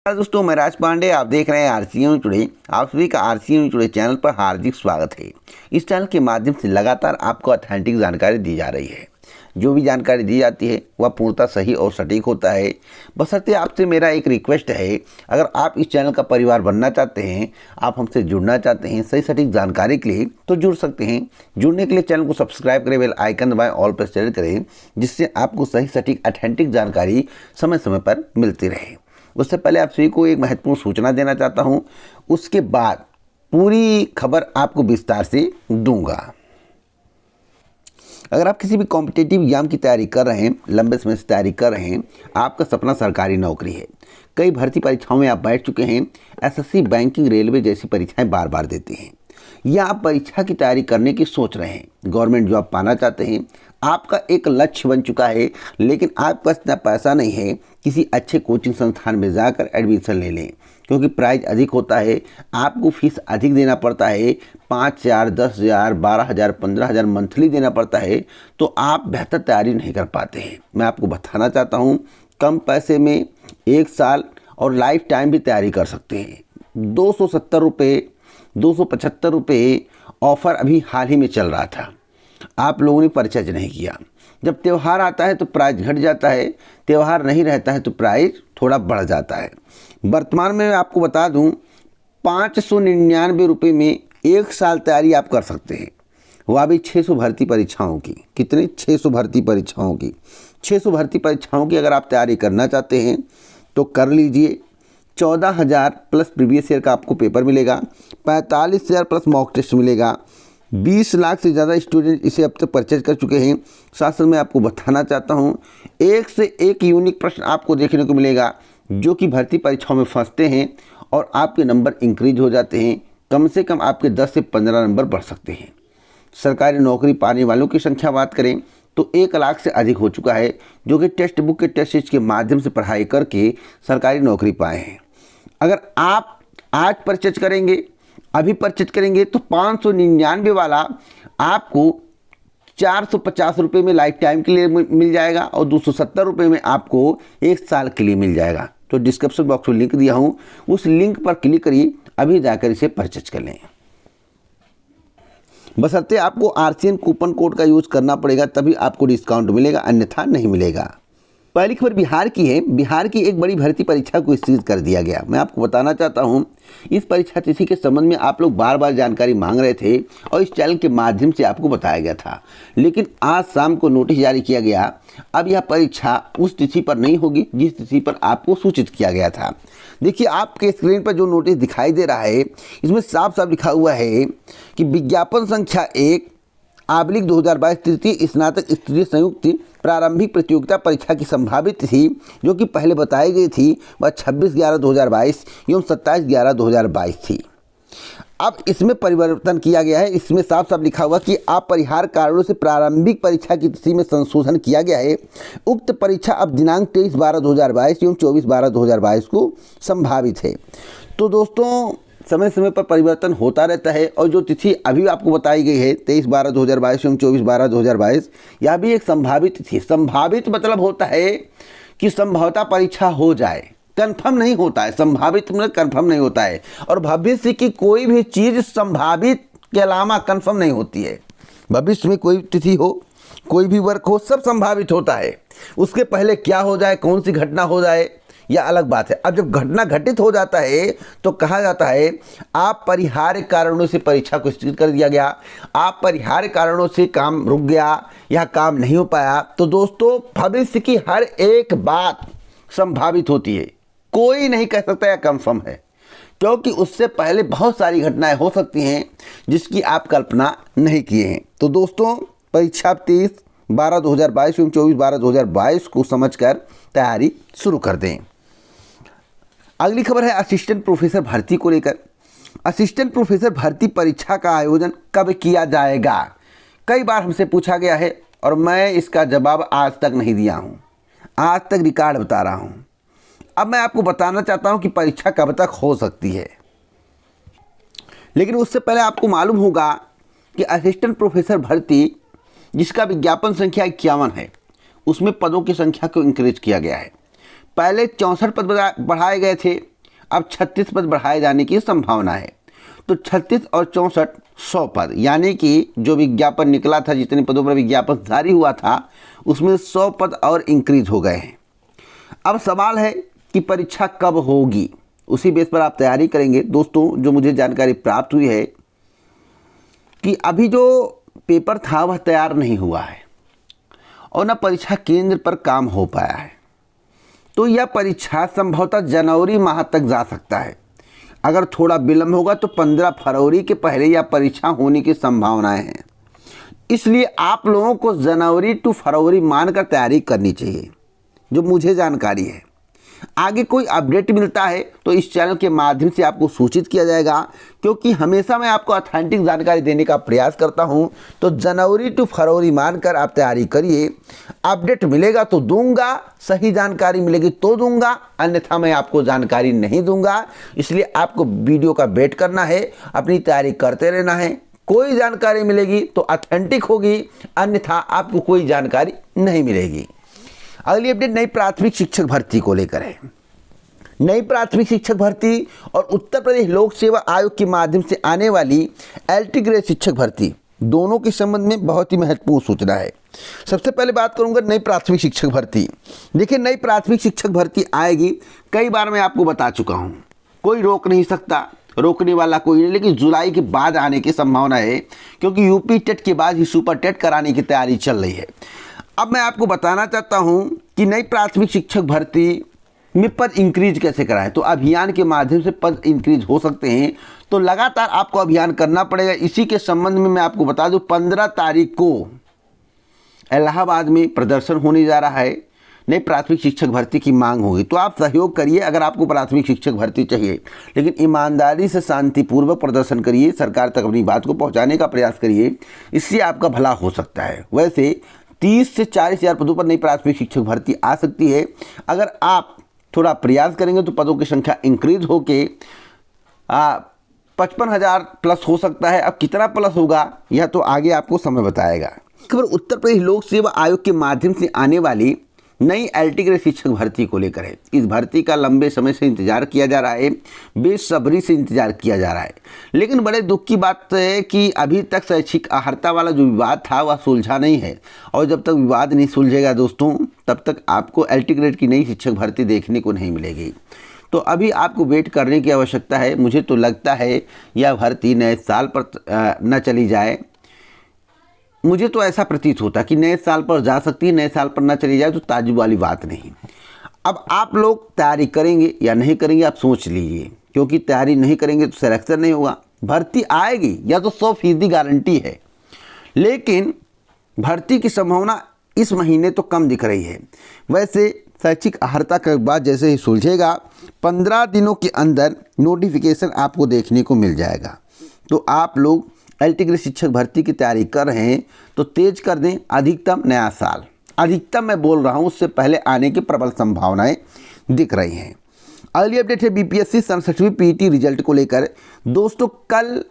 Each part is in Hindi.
दोस्तों, मैं राज पांडे, आप देख रहे हैं आरसीएम टुडे। आप सभी का आरसीएम टुडे चैनल पर हार्दिक स्वागत है। इस चैनल के माध्यम से लगातार आपको ऑथेंटिक जानकारी दी जा रही है। जो भी जानकारी दी जाती है वह पूर्णतः सही और सटीक होता है। बशर्ते आपसे मेरा एक रिक्वेस्ट है, अगर आप इस चैनल का परिवार बनना चाहते हैं, आप हमसे जुड़ना चाहते हैं सही सटीक जानकारी के लिए, तो जुड़ सकते हैं। जुड़ने के लिए चैनल को सब्सक्राइब करें, बेल आइकन दबाएं, ऑल पर सेलेक्ट करें, जिससे आपको सही सटीक ऑथेंटिक जानकारी समय समय पर मिलती रहे। उससे पहले आप सभी को एक महत्वपूर्ण सूचना देना चाहता हूं, उसके बाद पूरी खबर आपको विस्तार से दूंगा। अगर आप किसी भी कॉम्पिटिटिव एग्जाम की तैयारी कर रहे हैं, लंबे समय से तैयारी कर रहे हैं, आपका सपना सरकारी नौकरी है, कई भर्ती परीक्षाओं में आप बैठ चुके हैं, एसएससी, बैंकिंग, रेलवे जैसी परीक्षाएं बार बार देते हैं, या आप परीक्षा की तैयारी करने की सोच रहे हैं, गवर्नमेंट जॉब पाना चाहते हैं, आपका एक लक्ष्य बन चुका है, लेकिन आपके पास इतना पैसा नहीं है किसी अच्छे कोचिंग संस्थान में जाकर एडमिशन ले लें, क्योंकि प्राइस अधिक होता है, आपको फीस अधिक देना पड़ता है, 5,000, 10,000, 12,000, 15,000 मंथली देना पड़ता है, तो आप बेहतर तैयारी नहीं कर पाते हैं। मैं आपको बताना चाहता हूँ, कम पैसे में 1 साल और लाइफ टाइम भी तैयारी कर सकते हैं। 270 रुपये, 275 रुपये ऑफ़र अभी हाल ही में चल रहा था, आप लोगों ने परचेज नहीं किया। जब त्यौहार आता है तो प्राइस घट जाता है, त्यौहार नहीं रहता है तो प्राइस थोड़ा बढ़ जाता है। वर्तमान में मैं आपको बता दूं, 599 रुपये में 1 साल तैयारी आप कर सकते हैं, वह भी 600 भर्ती परीक्षाओं की। कितने? 600 भर्ती परीक्षाओं की। 600 भर्ती परीक्षाओं की अगर आप तैयारी करना चाहते हैं तो कर लीजिए। 14,000 प्लस प्रीवियस ईयर का आपको पेपर मिलेगा, 45,000 प्लस मॉक टेस्ट मिलेगा। 20 लाख से ज़्यादा स्टूडेंट इसे अब तक परचेज कर चुके हैं। साथ साथ मैं आपको बताना चाहता हूं, एक से एक यूनिक प्रश्न आपको देखने को मिलेगा जो कि भर्ती परीक्षाओं में फंसते हैं और आपके नंबर इंक्रीज हो जाते हैं। कम से कम आपके 10 से 15 नंबर बढ़ सकते हैं। सरकारी नौकरी पाने वालों की संख्या बात करें तो 1 लाख से अधिक हो चुका है, जो कि टेक्स्ट बुक के टेस्ट सीरीज के माध्यम से पढ़ाई करके सरकारी नौकरी पाए हैं। अगर आप आज परचेज करेंगे, अभी परचेज करेंगे, तो 599 वाला आपको 450 रुपये में लाइफ टाइम के लिए मिल जाएगा और 270 रुपये में आपको 1 साल के लिए मिल जाएगा। तो डिस्क्रिप्शन बॉक्स में लिंक दिया हूँ, उस लिंक पर क्लिक करिए, अभी जाकर इसे परचेज कर लें। बशर्ते आपको आरसीएम कूपन कोड का यूज़ करना पड़ेगा, तभी आपको डिस्काउंट मिलेगा, अन्यथा नहीं मिलेगा। पहली खबर बिहार की है। बिहार की एक बड़ी भर्ती परीक्षा को स्थगित कर दिया गया। मैं आपको बताना चाहता हूं, इस परीक्षा तिथि के संबंध में आप लोग बार बार जानकारी मांग रहे थे और इस चैनल के माध्यम से आपको बताया गया था, लेकिन आज शाम को नोटिस जारी किया गया। अब यह परीक्षा उस तिथि पर नहीं होगी जिस तिथि पर आपको सूचित किया गया था। देखिए, आपके स्क्रीन पर जो नोटिस दिखाई दे रहा है, इसमें साफ साफ लिखा हुआ है कि विज्ञापन संख्या 1/2022 तृतीय स्नातक स्तरीय संयुक्त प्रारंभिक प्रतियोगिता परीक्षा की संभावित तिथि, जो कि पहले बताई गई थी, वह 26/11/2022 एवं 27/11/2022 थी। अब इसमें परिवर्तन किया गया है। इसमें साफ साफ लिखा हुआ कि अपरिहार्य कारणों से प्रारंभिक परीक्षा की तिथि में संशोधन किया गया है। उक्त परीक्षा अब दिनांक 23/12/2022 एवं 24/12/2022 को संभावित है। तो दोस्तों, समय समय पर परिवर्तन होता रहता है और जो तिथि अभी आपको बताई गई है 23/12/2022 एवं 24/12/2022, यह भी एक संभावित तिथि। संभावित मतलब होता है कि संभवतः परीक्षा हो जाए, कंफर्म नहीं होता है। संभावित मतलब कंफर्म नहीं होता है, और भविष्य की कोई भी चीज़ संभावित के अलावा कंफर्म नहीं होती है। भविष्य में कोई तिथि हो, कोई भी वर्क हो, सब संभावित होता है। उसके पहले क्या हो जाए, कौन सी घटना हो जाए, यह अलग बात है। अब जब घटना घटित हो जाता है तो कहा जाता है अपरिहार्य कारणों से परीक्षा को स्थगित कर दिया गया, अपरिहार्य कारणों से काम रुक गया, यह काम नहीं हो पाया। तो दोस्तों, भविष्य की हर एक बात संभावित होती है, कोई नहीं कह सकता यह कंफर्म है, क्योंकि उससे पहले बहुत सारी घटनाएं हो सकती हैं जिसकी आप कल्पना नहीं किए हैं। तो दोस्तों, परीक्षा 23/12/2022 एवं 24/12/2022 को समझकर तैयारी शुरू कर दें। अगली खबर है असिस्टेंट प्रोफेसर भर्ती को लेकर। असिस्टेंट प्रोफेसर भर्ती परीक्षा का आयोजन कब किया जाएगा, कई बार हमसे पूछा गया है और मैं इसका जवाब आज तक नहीं दिया हूं। आज तक रिकॉर्ड बता रहा हूं। अब मैं आपको बताना चाहता हूं कि परीक्षा कब तक हो सकती है, लेकिन उससे पहले आपको मालूम होगा कि असिस्टेंट प्रोफेसर भर्ती, जिसका विज्ञापन संख्या 51 है, उसमें पदों की संख्या को इंक्रीज किया गया है। पहले 64 पद बढ़ाए गए थे, अब 36 पद बढ़ाए जाने की संभावना है। तो 36 और 64 100 पद, यानी कि जो विज्ञापन निकला था, जितने पदों पर विज्ञापन जारी हुआ था, उसमें 100 पद और इंक्रीज हो गए हैं। अब सवाल है कि परीक्षा कब होगी, उसी बेस पर आप तैयारी करेंगे। दोस्तों, जो मुझे जानकारी प्राप्त हुई है कि अभी जो पेपर था वह तैयार नहीं हुआ है और न परीक्षा केंद्र पर काम हो पाया है, तो यह परीक्षा संभवतः जनवरी माह तक जा सकता है। अगर थोड़ा विलंब होगा तो 15 फरवरी के पहले यह परीक्षा होने की संभावनाएं हैं। इसलिए आप लोगों को जनवरी टू फरवरी मानकर तैयारी करनी चाहिए, जो मुझे जानकारी है। आगे कोई अपडेट मिलता है तो इस चैनल के माध्यम से आपको सूचित किया जाएगा, क्योंकि हमेशा मैं आपको ऑथेंटिक जानकारी देने का प्रयास करता हूं। तो जनवरी टू फरवरी मानकर आप तैयारी करिए। अपडेट मिलेगा तो दूंगा, सही जानकारी मिलेगी तो दूंगा, अन्यथा मैं आपको जानकारी नहीं दूंगा। इसलिए आपको वीडियो का वेट करना है, अपनी तैयारी करते रहना है। कोई जानकारी मिलेगी तो ऑथेंटिक होगी, अन्यथा आपको कोई जानकारी नहीं मिलेगी। अगली अपडेट नई प्राथमिक शिक्षक भर्ती को लेकर है। नई प्राथमिक शिक्षक भर्ती और उत्तर प्रदेश लोक सेवा आयोग के माध्यम से आने वाली एलटी ग्रेड शिक्षक भर्ती, दोनों के संबंध में बहुत ही महत्वपूर्ण सूचना है। सबसे पहले बात करूंगा नई प्राथमिक शिक्षक भर्ती। देखिए, नई प्राथमिक शिक्षक भर्ती आएगी, कई बार मैं आपको बता चुका हूं, कोई रोक नहीं सकता, रोकने वाला कोई नहीं, लेकिन जुलाई के बाद आने की संभावना है, क्योंकि यूपी टेट के बाद ही सुपर टेट कराने की तैयारी चल रही है। अब मैं आपको बताना चाहता हूं कि नई प्राथमिक शिक्षक भर्ती में पद इंक्रीज कैसे कराएं। तो अभियान के माध्यम से पद इंक्रीज हो सकते हैं, तो लगातार आपको अभियान करना पड़ेगा। इसी के संबंध में मैं आपको बता दूं, 15 तारीख को इलाहाबाद में प्रदर्शन होने जा रहा है। नई प्राथमिक शिक्षक भर्ती की मांग होगी, तो आप सहयोग करिए। अगर आपको प्राथमिक शिक्षक भर्ती चाहिए, लेकिन ईमानदारी से शांतिपूर्वक प्रदर्शन करिए, सरकार तक अपनी बात को पहुंचाने का प्रयास करिए, इससे आपका भला हो सकता है। वैसे 30 से 40 हज़ार पदों पर नई प्राथमिक शिक्षक भर्ती आ सकती है। अगर आप थोड़ा प्रयास करेंगे तो पदों की संख्या इंक्रीज होके 55,000 प्लस हो सकता है। अब कितना प्लस होगा यह तो आगे आपको समय बताएगा। खबर उत्तर प्रदेश लोक सेवा आयोग के माध्यम से आने वाली नई एलटी ग्रेड शिक्षक भर्ती को लेकर है। इस भर्ती का लंबे समय से इंतजार किया जा रहा है, बेसब्री से इंतजार किया जा रहा है। लेकिन बड़े दुख की बात है कि अभी तक शैक्षिक अर्हता वाला जो विवाद था वह सुलझा नहीं है, और जब तक विवाद नहीं सुलझेगा दोस्तों, तब तक आपको एलटी ग्रेड की नई शिक्षक भर्ती देखने को नहीं मिलेगी। तो अभी आपको वेट करने की आवश्यकता है। मुझे तो लगता है यह भर्ती नए साल पर न चली जाए। मुझे तो ऐसा प्रतीत होता कि नए साल पर जा सकती है, नए साल पर ना चली जाए तो ताज्जुब वाली बात नहीं। अब आप लोग तैयारी करेंगे या नहीं करेंगे, आप सोच लीजिए, क्योंकि तैयारी नहीं करेंगे तो सिलेक्शन नहीं होगा। भर्ती आएगी या तो 100% गारंटी है, लेकिन भर्ती की संभावना इस महीने तो कम दिख रही है। वैसे शैक्षिक अर्हता के बाद जैसे ही सुलझेगा, 15 दिनों के अंदर नोटिफिकेशन आपको देखने को मिल जाएगा। तो आप लोग एलटी ग्रेड शिक्षक भर्ती की तैयारी कर रहे हैं तो तेज कर दें। अधिकतम नया साल, अधिकतम मैं बोल रहा हूं, उससे पहले आने की प्रबल संभावनाएं दिख रही हैं। अगली अपडेट है बीपीएससी 67वीं पीटी रिजल्ट को लेकर। दोस्तों, कल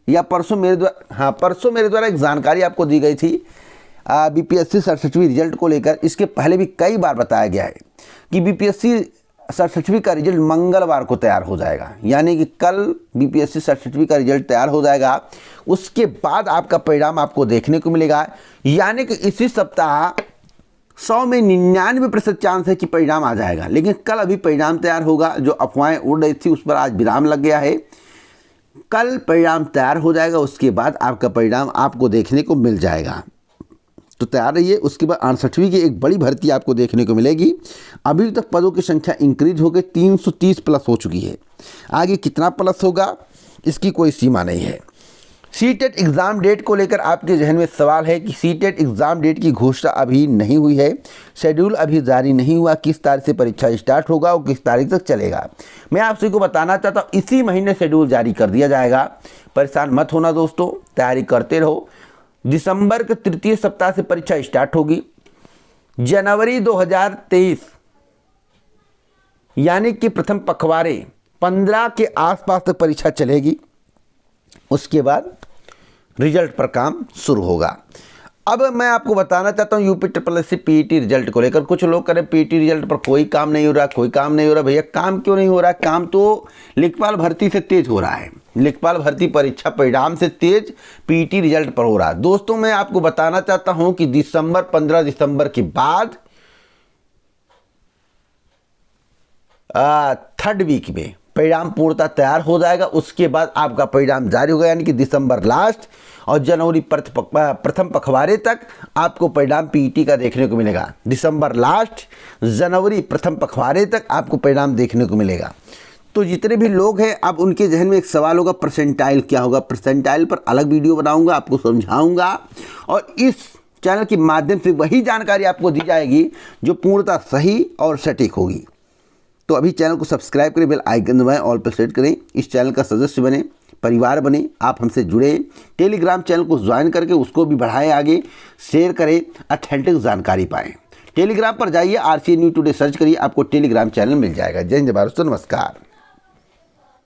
या परसों मेरे द्वारा एक जानकारी आपको दी गई थी बीपीएससी 67वीं रिजल्ट को लेकर। इसके पहले भी कई बार बताया गया है कि बीपीएससी 67वीं का रिजल्ट मंगलवार को तैयार हो जाएगा, यानी कि कल बीपीएससी 67वीं का रिजल्ट तैयार हो जाएगा। उसके बाद आपका परिणाम आपको देखने को मिलेगा, यानी कि इसी सप्ताह 100 में 99% चांस है कि परिणाम आ जाएगा। लेकिन कल अभी परिणाम तैयार होगा। जो अफवाहें उड़ रही थी उस पर आज विराम लग गया है। कल परिणाम तैयार हो जाएगा, उसके बाद आपका परिणाम आपको देखने को मिल जाएगा। तो तैयार रहिए। उसके बाद 68वीं की एक बड़ी भर्ती आपको देखने को मिलेगी। अभी तक पदों की संख्या इंक्रीज होकर 330 प्लस हो चुकी है। आगे कितना प्लस होगा इसकी कोई सीमा नहीं है। सीटेट एग्ज़ाम डेट को लेकर आपके जहन में सवाल है कि सीटेट एग्ज़ाम डेट की घोषणा अभी नहीं हुई है, शेड्यूल अभी जारी नहीं हुआ, किस तारीख से परीक्षा स्टार्ट होगा और किस तारीख तक चलेगा। मैं आप सभी को बताना चाहता हूँ, इसी महीने शेड्यूल जारी कर दिया जाएगा। परेशान मत होना दोस्तों, तैयारी करते रहो। दिसंबर के तृतीय सप्ताह से परीक्षा स्टार्ट होगी। जनवरी 2023 यानी कि प्रथम पखवाड़े 15 के आसपास तक परीक्षा चलेगी। उसके बाद रिजल्ट पर काम शुरू होगा। अब मैं आपको बताना चाहता हूँ UP triple SC PET result को लेकर। कुछ लोग करें पीईटी रिजल्ट पर कोई काम नहीं हो रहा, कोई काम नहीं हो रहा। भैया काम क्यों नहीं हो रहा? काम तो लेखपाल भर्ती से तेज हो रहा है। लेखपाल भर्ती परीक्षा परिणाम से तेज पीईटी रिजल्ट पर हो रहा है। दोस्तों मैं आपको बताना चाहता हूँ कि 15 दिसंबर के बाद 3rd वीक में परिणाम पूर्णतः तैयार हो जाएगा। उसके बाद आपका परिणाम जारी होगा, यानी कि दिसंबर लास्ट और जनवरी प्रथम पखवाड़े तक आपको परिणाम पीईटी का देखने को मिलेगा। दिसंबर लास्ट, जनवरी प्रथम पखवाड़े तक आपको परिणाम देखने को मिलेगा। तो जितने भी लोग हैं, अब उनके जहन में एक सवाल होगा, परसेंटाइल क्या होगा? परसेंटाइल पर अलग वीडियो बनाऊंगा, आपको समझाऊंगा और इस चैनल के माध्यम से वही जानकारी आपको दी जाएगी जो पूर्णतः सही और सटीक होगी। तो अभी चैनल को सब्सक्राइब करें, बेल आइकन दबाएं, ऑल पर सेट करें, इस चैनल का सदस्य बने, परिवार बने, आप हमसे जुड़े। टेलीग्राम चैनल को ज्वाइन करके उसको भी बढ़ाएं, आगे शेयर करें, ऑथेंटिक जानकारी पाएं। टेलीग्राम पर जाइए, RCA न्यूज़ टुडे सर्च करिए, आपको टेलीग्राम चैनल मिल जाएगा। जय हिंद भारत, नमस्कार।